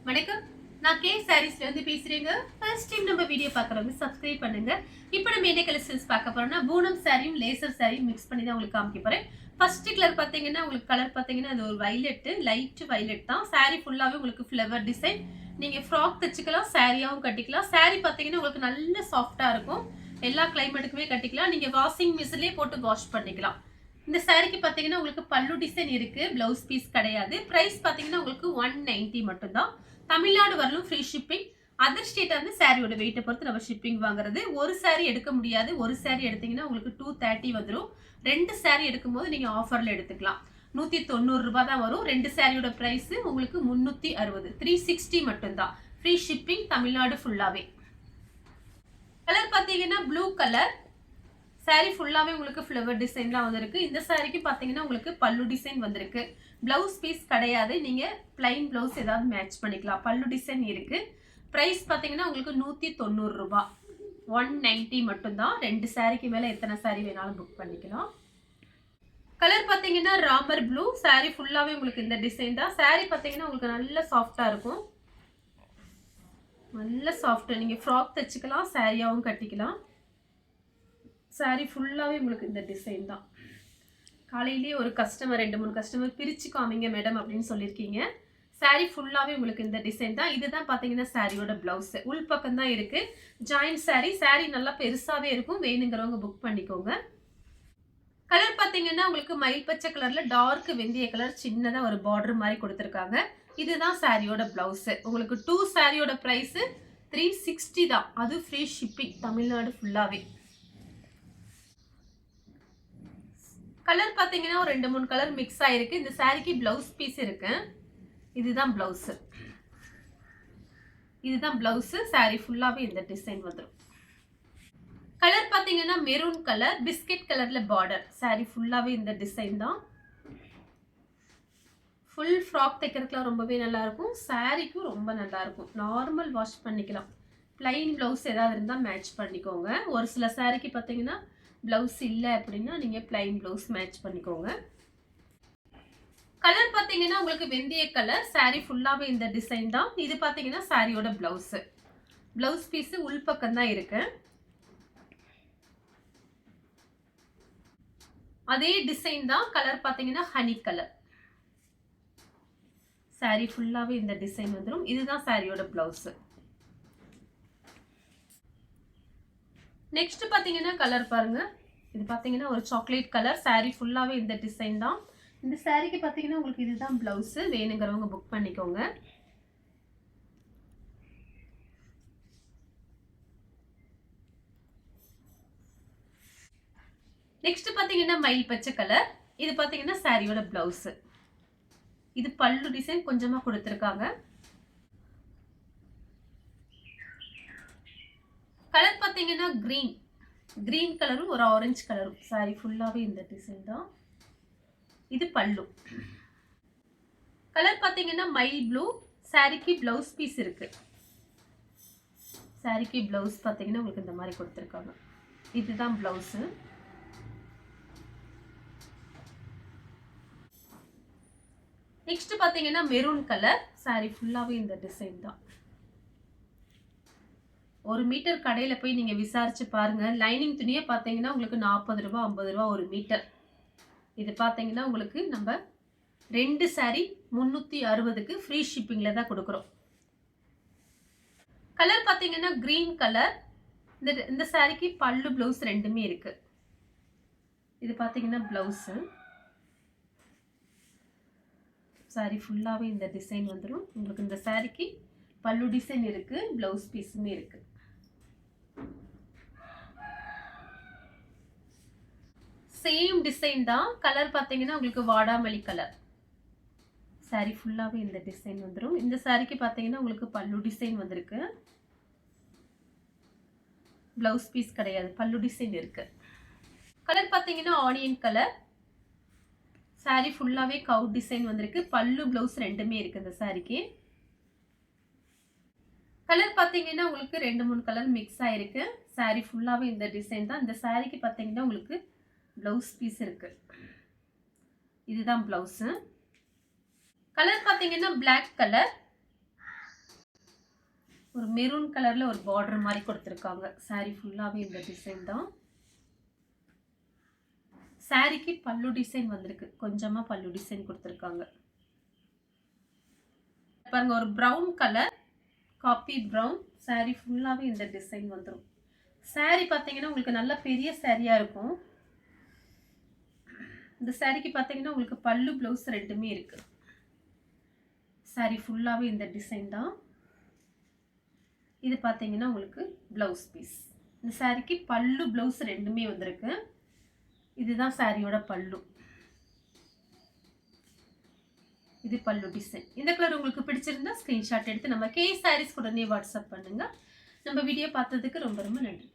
வணக்கம். நான் கே சாரீஸ்ல இருந்து பேசுறேங்க. ஃபர்ஸ்ட் டைம் நம்ம வீடியோ பார்க்குறவங்க சப்ஸ்கிரைப் பண்ணுங்க. இப்போ நம்ம என்ன கலெக்ஷன்ஸ் பார்க்க போறோம்னா பூனம் சாரியும் லேசர் சாரியும் மிக்ஸ் பண்ணி தான் உங்களுக்கு காமிக்க போறேன். ஃபர்ஸ்ட் கலர் பார்த்தீங்கன்னா உங்களுக்கு கலர் பார்த்தீங்கன்னா அது ஒரு வயலட், லைட் வயலட் தான். சாரி ஃபுல்லாவே உங்களுக்கு ஃப்ளவர் டிசைன். நீங்க ஃப்ராக் தச்சுக்கலாம், சாரியாவும் கட்டிக்கலாம். சாரி பார்த்தீங்கன்னா உங்களுக்கு நல்ல சாஃப்ட்டா இருக்கும். எல்லா கிளைமேட்டுக்குமே கட்டிக்கலாம். நீங்க வாஷிங் மிஷின்லயே போட்டு வாஷ் பண்ணிக்கலாம். இந்த சாரிக்கு பார்த்தீங்கன்னா உங்களுக்கு பல்லு டிசைன் இருக்கு, பிளவுஸ் பீஸ் கிடையாது. பிரைஸ் பார்த்தீங்கன்னா உங்களுக்கு 190 மட்டும் தான். தமிழ்நாடு வரலும் ஃப்ரீ ஷிப்பிங். அதர் ஸ்டேட் வந்து சாரியோட வெயிட்டை பொறுத்து நம்ம ஷிப்பிங் வாங்குறது. ஒரு சாரி எடுக்க முடியாது. ஒரு சாரி எடுத்தீங்கன்னா உங்களுக்கு 230 வந்துடும். 2 சாரி எடுக்கும்போது நீங்க ஆஃபர்ல எடுத்துக்கலாம். 190 ரூபாய் தான் வரும். 2 சாரியோட பிரைஸ் உங்களுக்கு 360, 360 மட்டும் தான். ஃப்ரீ ஷிப்பிங் தமிழ்நாடு ஃபுல்லாவே. கலர் பார்த்தீங்கன்னா ப்ளூ கலர். சாரி ஃபுல்லாவே உங்களுக்கு ஃப்ளவர் டிசைன் தான் வந்திருக்கு. இந்த சாரிக்கு பார்த்தீங்கன்னா உங்களுக்கு பல்லு டிசைன் வந்திருக்கு. பிளவுஸ் பீஸ் கிடையாது. நீங்க பிளைன் பிளவுஸ் ஏதாவது மேட்ச் பண்ணிக்கலாம். பல்லு டிசைன் இருக்கு. பிரைஸ் பார்த்தீங்கன்னா உங்களுக்கு 190 ரூபாய். 190 மட்டும் தான். 2 சாரிக்கு மேல எத்தனை சாரி வேணாலும் புக் பண்ணிக்கலாம். கலர் பார்த்தீங்கன்னா ராமர் ப்ளூ. சாரி ஃபுல்லாவே உங்களுக்கு இந்த டிசைன் தான். சாரி பார்த்தீங்கன்னா உங்களுக்கு நல்ல சாஃப்டா இருக்கும். நல்ல சாஃப்ட். நீங்க ஃப்ராக் தச்சுக்கலாம், சாரியாவும் கட்டிக்கலாம். சாரி ஃபுல்லாவே உங்களுக்கு இந்த டிசைன் தான். காலையிலேயே ஒரு கஸ்டமர் 2-3 கஸ்டமர் பிரிச்சு காமிங்க மேடம் அப்படின்னு சொல்லியிருக்கீங்க. சாரி ஃபுல்லாவே உங்களுக்கு இந்த டிசைன் தான். இதுதான் பாத்தீங்கன்னா சாரியோட பிளவுஸ். உள் பக்கம் தான் இருக்கு. Joint sorry. சாரி நல்லா பெருசாவே இருக்கும். வேணுங்கிறவங்க புக் பண்ணிக்கோங்க. கலர் பாத்தீங்கன்னா உங்களுக்கு மயில் பச்சை கலர்ல டார்க் வெந்தய கலர் சின்னதா ஒரு பார்டர் மாதிரி கொடுத்துருக்காங்க. இதுதான் சாரியோட பிளவுஸ். உங்களுக்கு 2 சாரியோட பிரைஸ் 360 தான். அது ஃப்ரீ ஷிப்பிங் தமிழ்நாடு ஃபுல்லாவே. கலர் பார்த்தீங்கன்னா ஒரு 2-3 கலர் மிக்ஸ் ஆயிருக்கு. இந்த சாரிக்கு பிளவுஸ் பீஸ் இருக்கு. இதுதான் பிளவுஸ். இதுதான் பிளவுஸ். சாரி ஃபுல்லாவே இந்த டிசைன் வந்துடும். கலர் பார்த்தீங்கன்னா மெரூன் கலர், பிஸ்கட் கலர்ல பார்டர். சாரி ஃபுல்லாவே இந்த டிசைன் தான். ஃபுல் ஃப்ராக் தைக்கிறதுக்குலாம் ரொம்பவே நல்லா இருக்கும். சாரிக்கும் ரொம்ப நல்லா இருக்கும். நார்மல் வாஷ் பண்ணிக்கலாம். பிளைன் பிளவுஸ் ஏதாவது இருந்தால் மேட்ச் பண்ணிக்கோங்க. ஒரு சில சாரிக்கு பார்த்தீங்கன்னா பிளவுஸ் இல்லை அப்படின்னா நீங்க பிளைன் பிளவுஸ் மேட்ச் பண்ணிக்கோங்க. கலர் பார்த்தீங்கன்னா உங்களுக்கு வெந்தய கலர். சாரி ஃபுல்லாவே இந்த டிசைன் தான். இது பார்த்தீங்கன்னா சாரியோட பிளவுஸ். பிளவுஸ் பீஸ் உள் பக்கம் தான் இருக்கு. அதே டிசைன் தான். கலர் பார்த்தீங்கன்னா ஹனி கலர். சாரி ஃபுல்லாவே இந்த டிசைன் வந்துடும். இதுதான் சாரியோட பிளவுஸ். நெக்ஸ்ட் பாத்தீங்கன்னா கலர் பாருங்க. இது பாத்தீங்கன்னா ஒரு சாக்லேட் கலர். சாரி ஃபுல்லாவே இந்த டிசைன் தான். இந்த சாரிக்கு பாத்தீங்கன்னா உங்களுக்கு இதுதான் பிளவுஸ். வேணுங்கிறவங்க புக் பண்ணிக்கோங்க. நெக்ஸ்ட் பாத்தீங்கன்னா மயில் பச்சை கலர். இது பாத்தீங்கன்னா சாரியோட பிளவுஸ். இது பல்லு டிசைன் கொஞ்சமா கொடுத்திருக்காங்க. கலர் பார்த்தீங்கன்னா கிரீன் கலரும் ஒரு ஆரஞ்சு கலரும். சாரி ஃபுல்லாவே இந்த டிசைன் தான். இது பல்லு. கலர் பார்த்தீங்கன்னா மயில் ப்ளூ. சாரிக்கு பிளவுஸ் பீஸ் இருக்கு. சாரிக்கு பிளவுஸ் பார்த்தீங்கன்னா உங்களுக்கு இந்த மாதிரி கொடுத்துருக்காங்க. இதுதான் பிளவுஸ். நெக்ஸ்ட் பார்த்தீங்கன்னா மெரூன் கலர். சாரி ஃபுல்லாவே இந்த டிசைன் தான். 1 மீட்டர் கடையில் போய் நீங்கள் விசாரிச்சு பாருங்க. லைனிங் துணியை பார்த்தீங்கன்னா உங்களுக்கு 40 ரூபா 50 ரூபா 1 மீட்டர். இது பார்த்தீங்கன்னா உங்களுக்கு நம்ம 2 சாரி 360க்கு ஃப்ரீ ஷிப்பிங்கில் தான் கொடுக்குறோம். கலர் பார்த்தீங்கன்னா கிரீன் கலர். இந்த சாரிக்கு பல்லு பிளவுஸ் ரெண்டுமே இருக்கு. இது பார்த்தீங்கன்னா பிளவுஸ். சாரி ஃபுல்லாகவே இந்த டிசைன் வந்துடும். உங்களுக்கு இந்த சாரிக்கு பல்லு டிசைன் இருக்கு, பிளவுஸ் பீஸுமே இருக்கு. சேம் டிசைன் தான். கலர் பார்த்தீங்கன்னா உங்களுக்கு வாடாமல்லி கலர். சாரி ஃபுல்லாவே இந்த டிசைன் வந்துடும். இந்த சாரிக்கு பார்த்தீங்கன்னா உங்களுக்கு பல்லு டிசைன் வந்திருக்கு. பிளவுஸ் பீஸ் கிடையாது, பல்லு டிசைன் இருக்கு. கலர் பார்த்தீங்கன்னா ஆனியன் கலர். சாரி ஃபுல்லாவே கவு டிசைன் வந்திருக்கு. பல்லு பிளவுஸ் ரெண்டுமே இருக்கு இந்த சாரிக்கு. கலர் பார்த்தீங்கன்னா உங்களுக்கு 2-3 கலர் மிக்ஸ் ஆயிருக்கு. சாரி ஃபுல்லாவே இந்த டிசைன் தான். இந்த சாரிக்கு பார்த்தீங்கன்னா உங்களுக்கு பிளவுஸ் பீஸ் இருக்கு. இதுதான் பிளவுஸ். கலர் பார்த்தீங்கன்னா பிளாக் கலர். ஒரு மெரூன் கலரில் ஒரு பார்டர் மாதிரி கொடுத்துருக்காங்க. saree ஃபுல்லாகவே இந்த டிசைன் தான். சாரிக்கு பல்லு டிசைன் வந்திருக்கு. கொஞ்சமாக பல்லு டிசைன் கொடுத்துருக்காங்க. பாருங்க ஒரு brown colour, copy brown saree ஃபுல்லாகவே இந்த டிசைன் வந்துடும். saree பார்த்தீங்கன்னா உங்களுக்கு நல்ல பெரிய சாரியாக இருக்கும். இந்த சாரிக்கு பார்த்தீங்கன்னா உங்களுக்கு பல்லு ப்ளவுஸ் ரெண்டுமே இருக்கு. saree ஃபுல்லாகவே இந்த டிசைன் தான். இது பார்த்தீங்கன்னா உங்களுக்கு ப்ளவுஸ் பீஸ். இந்த சாரிக்கு பல்லு ப்ளவுஸ் ரெண்டுமே வந்திருக்கு. இதுதான் சாரியோட பல்லு. இது பல்லு டிசைன். இந்த கலர் உங்களுக்கு பிடிச்சிருந்தா ஸ்கிரீன்ஷாட் எடுத்து நம்ம கே சாரீஸ் உடனே வாட்ஸ்அப் பண்ணுங்க. நம்ம வீடியோ பார்த்ததுக்கு ரொம்ப ரொம்ப நன்றி.